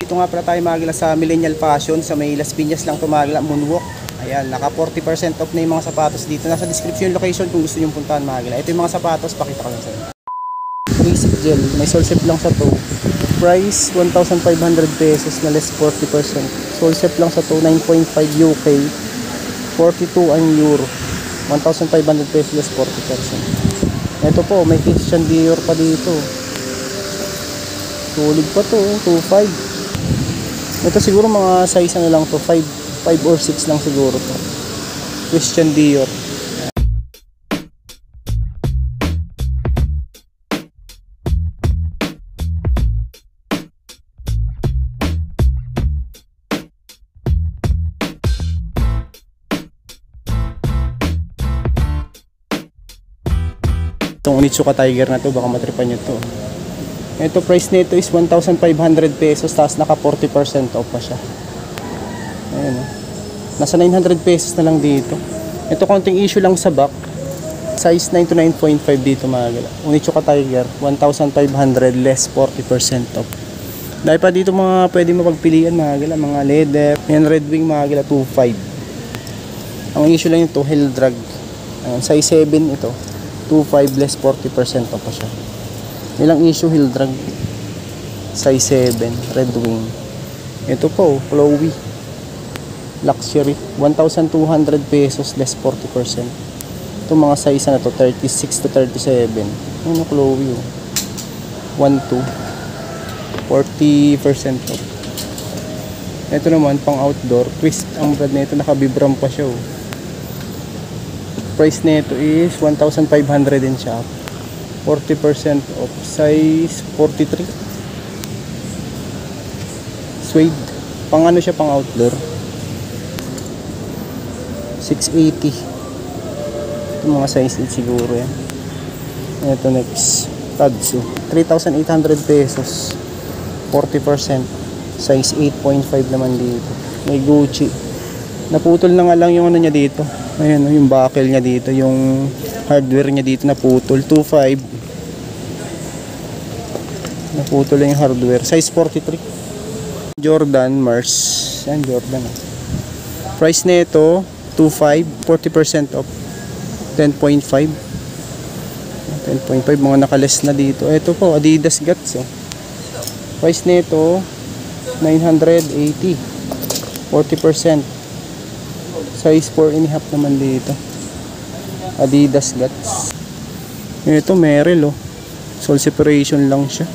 Ito nga pala tayo mga gila sa Millennial Fashion sa may Las Piñas lang ito mga gila, moonwalk. Ayan, naka 40% off na yung mga sapatos dito. Nasa description yung location kung gusto nyo puntahan mga gila. Ito yung mga sapatos, pakita ko lang sa inyo. Basic gel, may sole shape lang sa to. Price 1,500 pesos na less 40%. Sole shape lang sa to, 9.5 UK, 42 ang euro. 1,500 pesos less 40%. Ito po, may Christian Dior pa dito. Solid pa to, 2.5. Ito siguro mga size na lang to, 5 or 6 lang siguro to. Christian Dior. Itong Onitsuka Tiger na to, baka matripan nyo to. Ito price nito is 1,500 pesos, tapos naka 40% off pa siya. Ayan, nasa 900 pesos na lang dito. Ito konting issue lang sa back, size 9 to 9.5 dito mga gala. Onitsuka Tiger 1,500 less 40% off. Dahil pa dito mga pwede mapagpilian mga gala, mga leather. Yan, Red Wing mga gala, 2.5. Ang issue lang ito, heel drag. Ayan, size 7 ito, 2.5 less 40% off pa siya. Ilang issue, heel drag, size 7, Red Wing. Ito po, Chloe Luxury, 1,200 pesos less 40%. Ito mga size na to, 36 to 37. Ano, Chloe 1,2, 40% off. Ito naman pang outdoor, twist ang brand nito, nakabibram pa siya. Price nito is 1,500 din siya, 40% off, size 43. Suede, pang ano siya, pang outdoor, 680. Ito mga size 8 siguro yan. Ito next, Tadsu, 3,800 pesos, 40%, size 8.5 naman dito. May Gucci, naputol na nga lang yung ano niya dito. Ayan, yung buckle niya dito, yung hardware niya dito naputol, 2.5. Naputol yung hardware, size 43. Jordan Mars, yan Jordan. Price nito 2.5, 40% off, 10.5. 10.5, mga nakales na dito. Ito po, Adidas Guts. Price nito 980, 40%, size 4.5 naman dito. Adidas Guts. Ito Merrell, sole separation lang siya.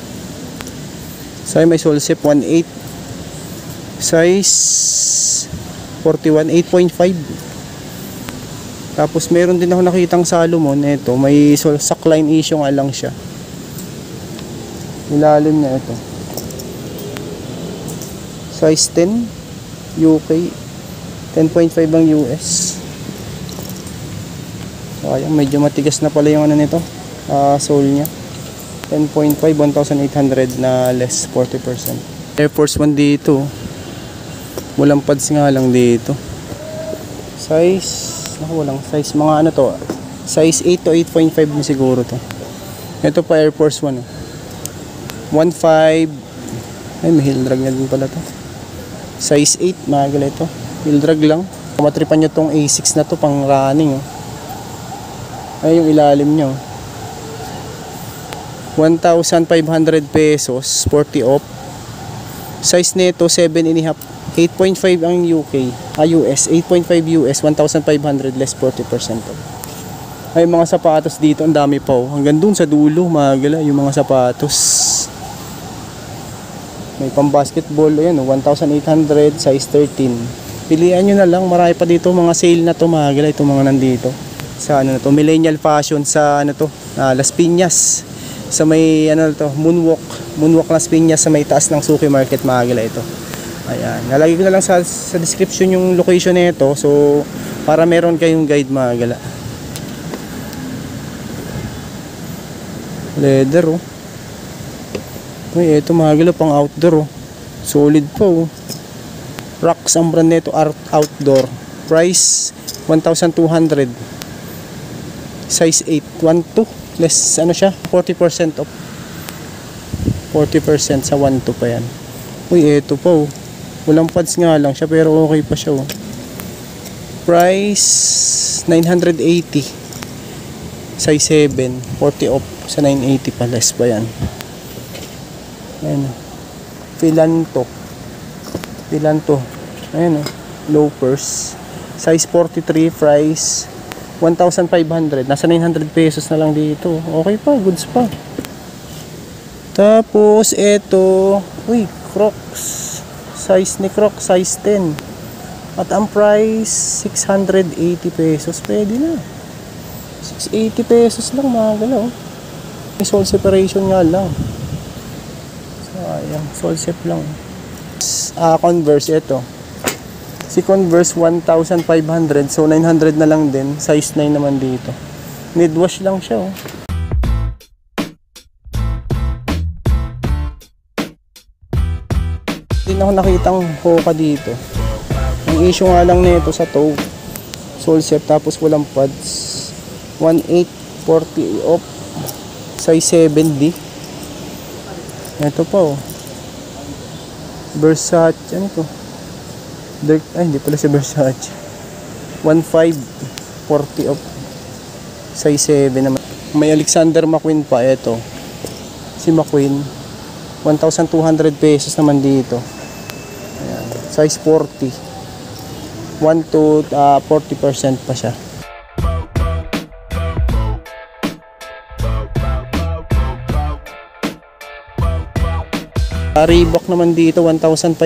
Size may sole sep 1.8, size 41, 8.5. Tapos meron din ako nakitang Salomon. Ito may sackline issue nga lang siya. Ilalim na ito, size 10 UK, 10.5 ang US. Ayan, medyo matigas na pala yung ano nito, sole nya. 10.5, 1,800 na less 40%. Air Force 1 dito, walang pads nga lang dito. Size, walang size, mga ano to, size 8 to 8.5 din siguro to. Ito pa Air Force 1, 1.5. Ay, may heel drag na din pala to, size 8 mga ganito, heel drag lang. Matripan nyo tong A6 na to, pang running. Ay, yung ilalim nyo, 1,500 pesos, 40 off. Size nito 7.5, 8.5 ang UK, US, 8.5 US, 1,500 less 40% off. Ay, mga sapatos dito, ang dami pa, hanggang dun sa dulo mga gala, yung mga sapatos. May pang basketball, ayan, 1,800, size 13. Pilihan nyo na lang, marami pa dito mga sale na to mga gala. Ito mga nandito sa ano na to, Millennial Fashion sa ano to, Las Piñas, sa may ano to, Moonwalk Las Piñas, sa may taas ng Suki Market mga gala ito. Ayan, nalagay ko na lang sa description yung location nito, so para meron kayong guide mga gala. Leather, Uy, ito mga gala, pang outdoor, solid po. Rocks ang brand nito, outdoor. Price 1,200, size 8, 1.2 less ano siya, 40% off, 40% sa 1.2 pa yan. Uy, eto pa oh. Walang pads nga lang siya pero okay pa siya oh. Price 980. Size 7, 40 off sa 980 pa, less pa yan. Ayan oh. Filanto. Ayan oh. Loafers. Size 43, price 1,500. Nasa 900 pesos na lang dito. Okay pa, goods pa. Tapos eto, uy, Crocs. Size ni Crocs, size 10. At ang price 680 pesos. Pwede na. 680 pesos lang mga galaw. May sole separation nga lang. Sayang, sole sep lang. Converse ito. Si Converse 1,500, so 900 na lang din. Size 9 naman dito. Need wash lang siya oh. Hindi na ako nakitang Hoka dito. Ang issue nga lang nito sa toe, sole set tapos walang pads. 1,840 off. Size 7D. Ito pa oh. Versace, ano to? Ay, hindi pala si Versace. 1,540 off. Size 7 naman. May Alexander McQueen pa. Ito. Si McQueen. 1,200 pesos naman dito. Ayan. Size 40. 1 to 40% pa siya. Reebok naman dito 1,500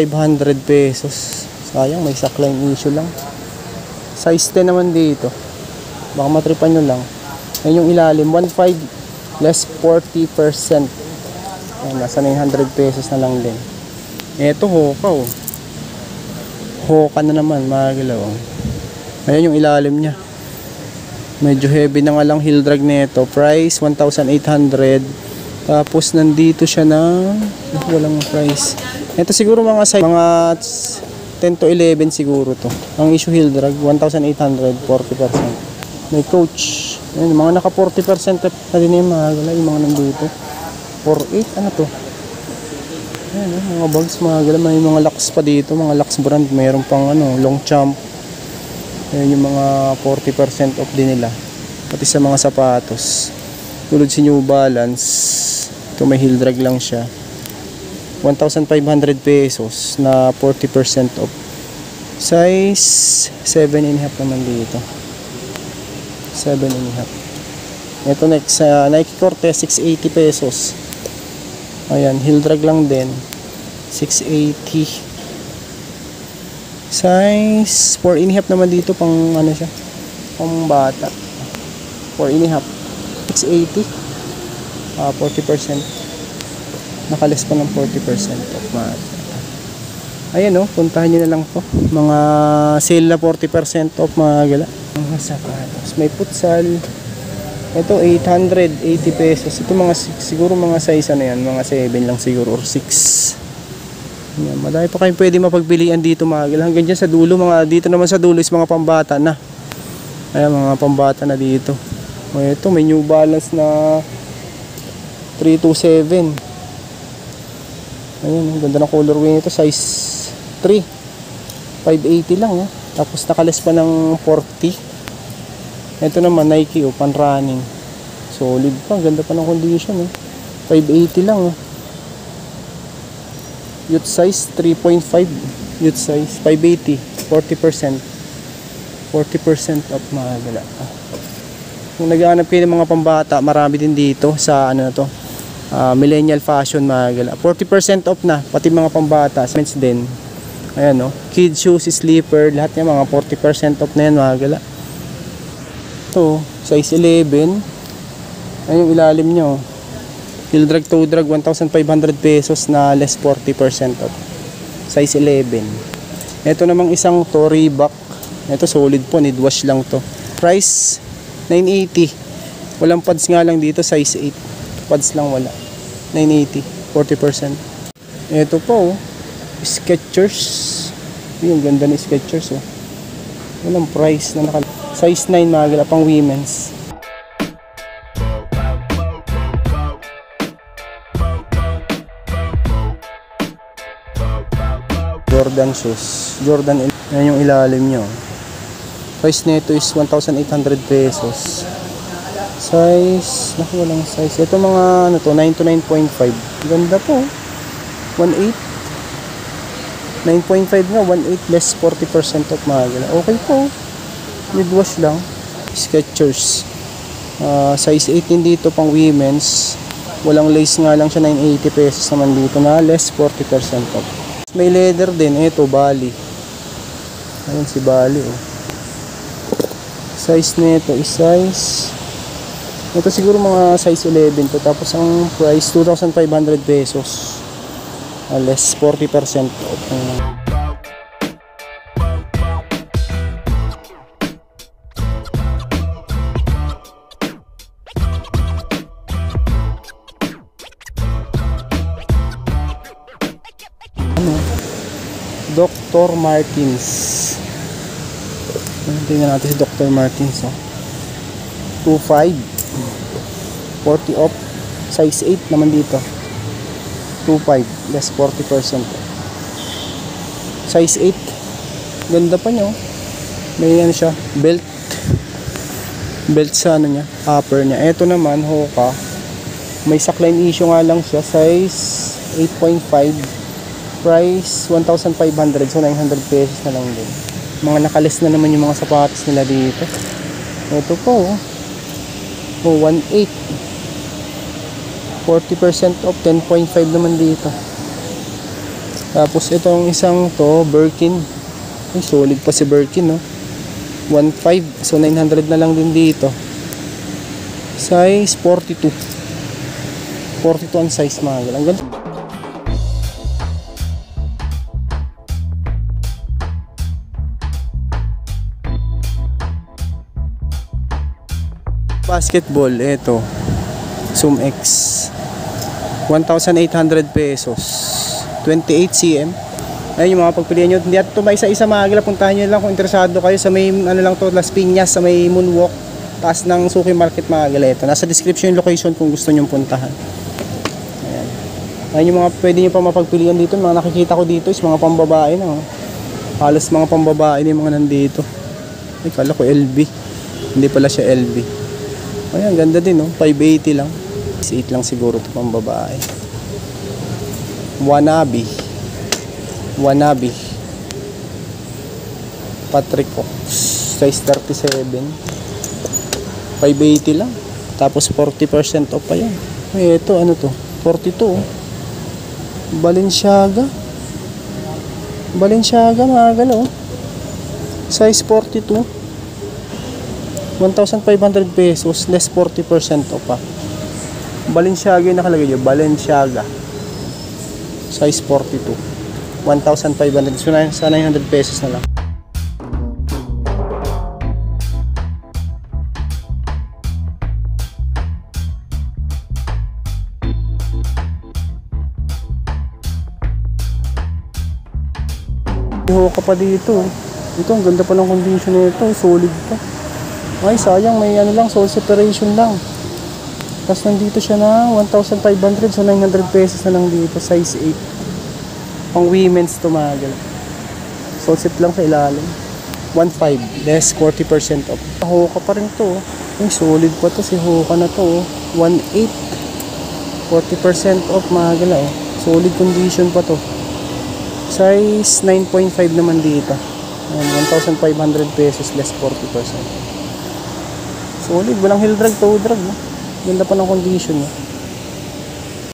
pesos. Sayang, may sackline issue lang. Size 10 naman dito. Baka matripan nyo lang. Ayan yung ilalim, 1,500 less 40%. Ayan, nasa 900 pesos na lang din. Eto Hoka oh. Hoka na naman mga gilaw. Ayan yung ilalim nya. Medyo heavy na nga lang heel drag nito. Price 1,800. Tapos nandito siya na walang price. Ito siguro mga size, mga 10 to 11 siguro to. Ang issue heel drag 1,800, 40%. May coach. Ayan, mga naka 40% na din yung mga gala, yung mga nandito. 4,800, ano to? Ayan, mga bags, mga gala, may mga Lux pa dito, mga Lux brand, mayroon pang ano, long champ. Ayan yung mga 40% off din nila. Pati sa mga sapatos. Tulad si New Balance. Ito may heel drag lang siya. 1,500 pesos na 40% off. Size 7.5 naman dito. 7.5. Ito next, Nike Cortez 680 pesos. Ayan, heel drag lang din. 680. Size 4.5 naman dito, pang ano siya, pang bata. 4.5. 680. 40%. Nakalis pa ng 40% off. Ayan oh, puntahan nyo na lang po. Mga sale na 40% off mga gala. Mga sapatos. May futsal. Ito 880 pesos. Ito mga siguro mga size ano yan, mga 7 lang siguro or 6. Ayan, madami pa kayong pwede mapagbilian dito mga gala. Hanggang dyan sa dulo, mga dito naman sa dulo is mga pambata na. Ayan, mga pambata na dito. O ito, may New Balance na 327. Ayun, ang ganda ng colorway nito, size 3. 580 lang eh. Tapos nakales pa ng 40. Ito naman Nike oh, pan running. Solid pa, ganda pa ng condition eh. 580 lang oh. Youth size 3.5. Youth size 580, 40%. 40% off mga gala. Kung naghahanap kayo ng mga pambata, marami din dito sa ano na to, millennial fashion mga gala. 40% off na, pati mga pambata, men's din. Ayan oh, kids shoes, sleeper, lahat niya mga 40% off na yan mga gala. Ito, size 11. Ayun yung ilalim nyo. Heel drag, toe drag, 1,500 pesos na less 40% off. Size 11. Ito namang isang to, Reebok. Ito solid po, need wash lang to. Price 980. Walang pads nga lang dito, size 8. Pads lang wala. 980, 40%. Ito po, Skechers. Yung ganda ni Skechers oh. Walang price na naka size 9 mga gala, pang women's. Jordan shoes. Jordan, yan yung ilalim nyo. Price nito is 1,800 pesos. Size, naku, walang size. Ito mga, ano to, 9 to 9.5. Ganda po. 1.8. 9.5 nga, 1.8 less 40% off mga gala. Okay po. Mid-wash lang. Skechers. Size 18 dito pang women's. Walang lace nga lang siya, 980 pesos naman dito na less 40% off. May leather din. Ito, Bali. Ayun si Bali, oh. Size nito is size, ito siguro mga size 11 to. Tapos ang price 2,500 pesos, less 40% off. Dr. Martens. Tingnan natin si Dr. Martens, oh. 2.5 40 off. Size 8 naman dito. 2.5 less 40%. Size 8. Ganda pa nyo. May ano siya, belt sa ano niya, upper niya. Ito naman, Hoka. May sackline issue nga lang siya. Size 8.5. Price 1,500, so 900 pesos na lang din. Mga nakalis na naman yung mga sapatos nila dito. Ito po, oh, 1.8 40% off, 10.5 naman dito. Tapos itong isang to, Birkin. Ay, solid pa si Birkin, no? 1.5, so 900 na lang din dito. Size 42 ang size mga galang. Ganda. Basketball, ito Zoom X, 1,800 pesos, 28 cm. Ayun yung mga pagpilian nyo. Hindi at ito maisa-isa mga gala. Puntahan nyo lang kung interesado kayo sa may ano lang to, Las Piñas, sa may Moonwalk, taas ng Suki Market mga gala. Ito nasa description yung location kung gusto nyo puntahan. Ayan. Ayun yung mga pwede nyo pa mapagpilian dito. Mga nakikita ko dito is mga pambabae na, oh. Halos mga pambabae na yung mga nandito. Ay, kala ko LB, hindi pala siya LB. Ayan, ganda din, no? 580 lang. 8 lang siguro ito pang babae. Wannabe Patrick Ox, size 37, 580 lang. Tapos 40% off pa yan. Ay, ito, ano to? 42. Balenciaga mga galaw. Size 42, 1,500 pesos less 40% off pa. Balenciaga yung nakalagay yun. Balenciaga size 42, 1,500, so sa 900 pesos na lang. Hoka pa dito. Ito, ang ganda pa ng condition nito, solid pa. Ay, sayang, may ano lang, sole separation lang. Tapos nandito siya na 1,500, so 900 pesos na lang dito, size 8. Pang women's to mga gala. Sole set lang sa ilalim. 1.5 less 40% off. Hoka pa rin to. Ay, solid pa to, si Hoka na to. 1.8 40% off mga gala, oh. Solid condition pa to. Size 9.5 naman dito. 1,500 pesos less 40%. Solid, walang heel drag, toe drag, no? Ganda pa ng condition niya.